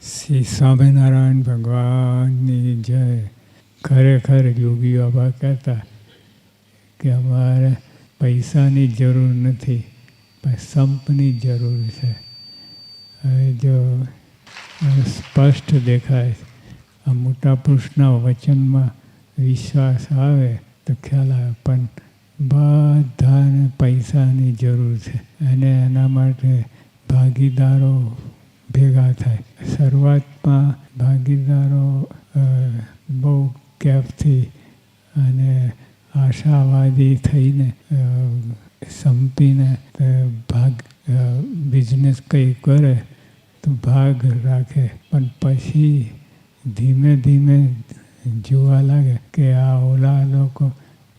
શ્રી સ્વામિનારાયણ ભગવાનની જય. ખરેખર યોગી બાબા કહેતા કે અમારે પૈસાની જરૂર નથી, પણ સંપની જરૂર છે. હવે જો સ્પષ્ટ દેખાય આ મોટા પુરુષના વચનમાં વિશ્વાસ આવે તો ખ્યાલ આવે, પણ બધાને પૈસાની જરૂર છે અને એના માટે ભાગીદારો ભેગા થાય. શરૂઆતમાં ભાગીદારો બહુ કેફથી અને આશાવાદી થઈને સંપીને બિઝનેસ કંઈ કરે તો ભાગ રાખે, પણ પછી ધીમે ધીમે જોવા લાગે કે આ ઓલા લોકો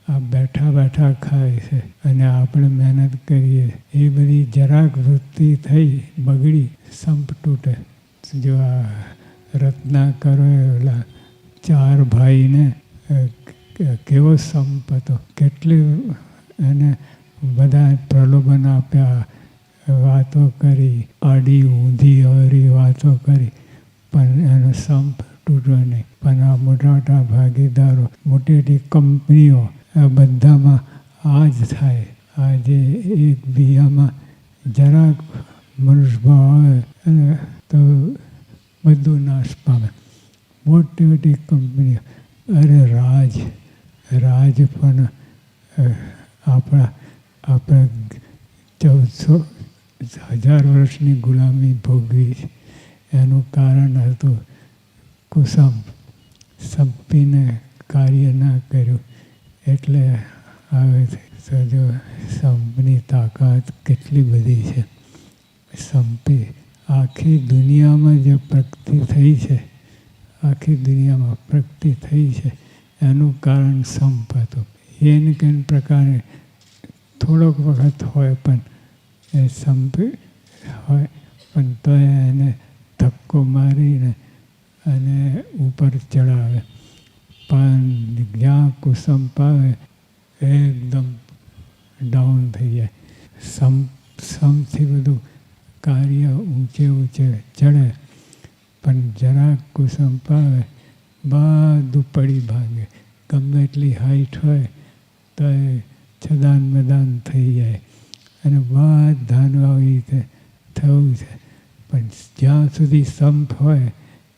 આ બેઠા બેઠા ખાય છે અને આપણે મહેનત કરીએ. એ બધી જરાક વૃત્તિ થઈ બગડી, સંપ તૂટે. જો આ રત્નાકરો ઓલા 4 ભાઈને કેવો સંપ હતો, કેટલી એને બધા પ્રલોભન આપ્યા, વાતો કરી, આડી ઊંધી અવરી વાતો કરી, પણ એનો સંપ તૂટ્યો નહીં. પણ આ મોટા મોટા ભાગીદારો, મોટી મોટી કંપનીઓ, આ બધામાં આ જ થાય. આજે એકબીજામાં જરાક મનુષ્યભાવ આવે તો બધું નાશ પામે. મોટી મોટી કંપનીઓ, અરે રાજ પણ આપણે 1400 વર્ષની ગુલામી ભોગવી છે. એનું કારણ હતું કુસંપ, સંપીને કાર્ય ના કર્યું. એટલે આવે જો સંપની તાકાત કેટલી બધી છે. સંપી આખી દુનિયામાં જે પ્રગતિ થઈ છે, આખી દુનિયામાં પ્રગતિ થઈ છે એનું કારણ સંપ હતું. એને કેન પ્રકારે થોડોક વખત હોય પણ એ સંપ હોય, પણ તો એને ધક્કો મારીને અને ઉપર ચડાવે. પણ જ્યાં કુસંપ આવે એકદમ ડાઉન થઈ જાય. સંપથી બધું કાર્ય ઊંચે ચડે, પણ જરાક કુસંપ આવે બધું પડી ભાગે. ગમે એટલી હાઈટ હોય તો એ છદાન મેદાન થઈ જાય અને બધાનું આવી રીતે થયું છે. પણ જ્યાં સુધી સંપ હોય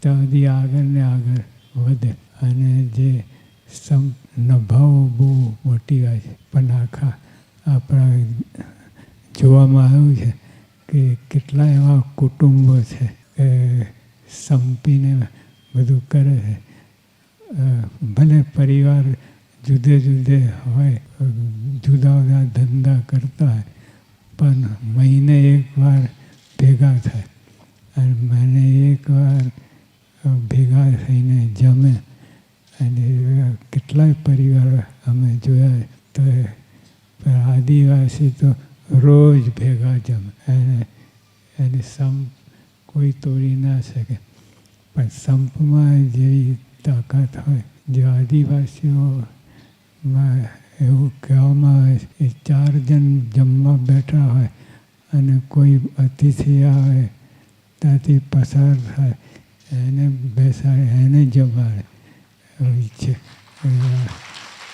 ત્યાં સુધી આગળ ને આગળ વધે. અને જે સંપ નભાવો બહુ મોટી વાત છે, પણ આખા આપણા જોવામાં આવ્યું છે કે કેટલા એવા કુટુંબો છે કે સંપીને બધું કરે છે. ભલે પરિવાર જુદે હોય, જુદા જુદા ધંધા કરતા હોય, પણ મહિને એકવાર ભેગા થાય અને મહિને એકવાર ભેગા થઈને જમે. અને કેટલાય પરિવાર અમે જોયા. તો આદિવાસી તો રોજ ભેગા જમે એને સંપ કોઈ તોડી ના શકે. પણ સંપમાં જેવી તાકાત હોય, જે આદિવાસીઓમાં એવું કહેવામાં આવે છે કે 4 જણ જમવા બેઠા હોય અને કોઈ અતિથિ આવે ત્યાંથી પસાર થાય, એને બેસાડે, એને જમાડે છે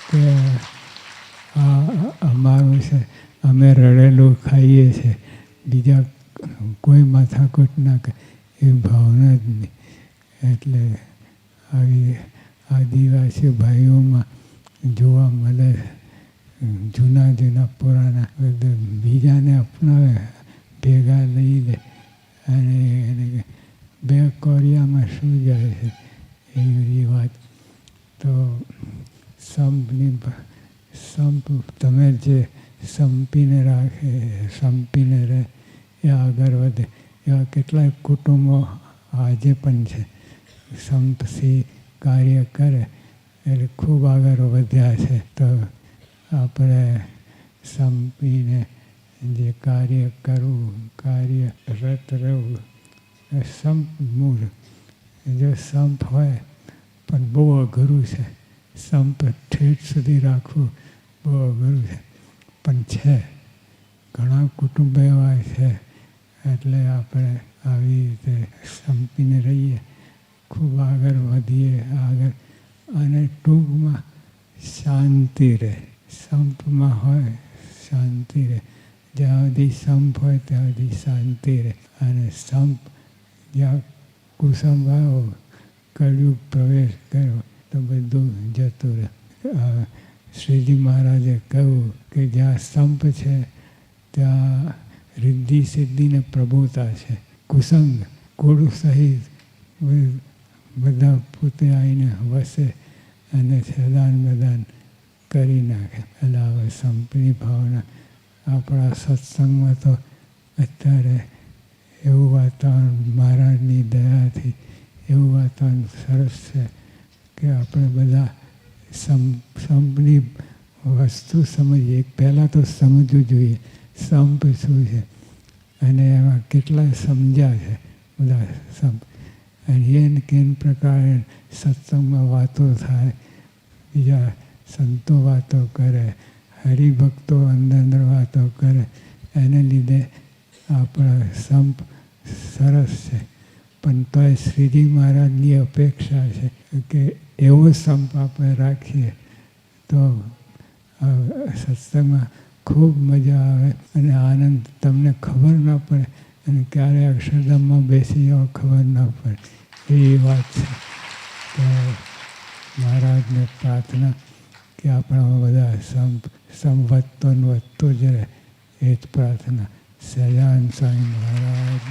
કે આ અમારું છે, અમે રડેલું ખાઈએ છીએ, બીજા કોઈ માથાકૂટ ના કરે એ ભાવના જ નહીં. એટલે આવી આદિવાસી ભાઈઓમાં જોવા મળે. જૂના પુરાણા બીજાને અપનાવે, ભેગા લઈ લે અને એને બે કોરિયામાં શું જાય છે એવી વાત. તો સંપ તમે જે સંપીને રાખે, સંપીને રહે, એ આગળ વધે. એવા કેટલાય કુટુંબો આજે પણ છે. સંપથી કાર્ય કરે એટલે ખૂબ આગળ વધ્યા છે. તો આપણે સંપીને જે કાર્ય કરવું, કાર્યરત રહેવું, એ સંપ મૂળ. જો સંપ હોય પણ બહુ અઘરું છે. સંપ ઠેઠ સુધી રાખવું બહુ અઘરું છે, પણ છે. ઘણા કુટુંબ એવા છે. એટલે આપણે આવી રીતે સંપીને રહીએ, ખૂબ આગળ વધીએ આગળ. અને ટૂંકમાં શાંતિ રહે. સંપમાં હોય શાંતિ રહે. જ્યાં સુધી સંપ હોય ત્યાં સુધી શાંતિ રહે. અને સંપ જ્યાં કુસંપ આવ્યો, કળયુગ પ્રવેશ કર્યો તો બધું જતું રહે. શ્રીજી મહારાજે કહ્યું કે જ્યાં સંપ છે ત્યાં રિદ્ધિ સિદ્ધિને પ્રભુતા છે. કુસંગ કુળ સહિત બધા પોતે આવીને વસે અને છેદાન બદાન કરી નાખે. એટલે હવે સંપની ભાવના આપણા સત્સંગમાં તો અત્યારે એવું વાતાવરણ મહારાજની દયાથી એવું વાતાવરણ સરસ છે કે આપણે બધા સંપની વસ્તુ સમજીએ. પહેલાં તો સમજવું જોઈએ સંપ શું છે અને એમાં કેટલા સમજ્યા છે બધા સંપ. અને એને કેન પ્રકારે સત્સંગમાં વાતો થાય, બીજા સંતો વાતો કરે, હરિભક્તો અંદર વાતો કરે, એને લીધે આપણા સંપ સરસ છે. પણ તોય શ્રીજી મહારાજની અપેક્ષા છે કે એવો સંપ આપણે રાખીએ તો સત્સંગમાં ખૂબ મજા આવે અને આનંદ. તમને ખબર ના પડે અને ક્યારે અક્ષરધામમાં બેસી જાઓ ખબર ના પડે. એવી વાત છે. તો મહારાજને પ્રાર્થના કે આપણામાં બધા સંવત્તો વધતો જ રહે, એ જ પ્રાર્થના. સહજાનંદ સ્વામી મહારાજ.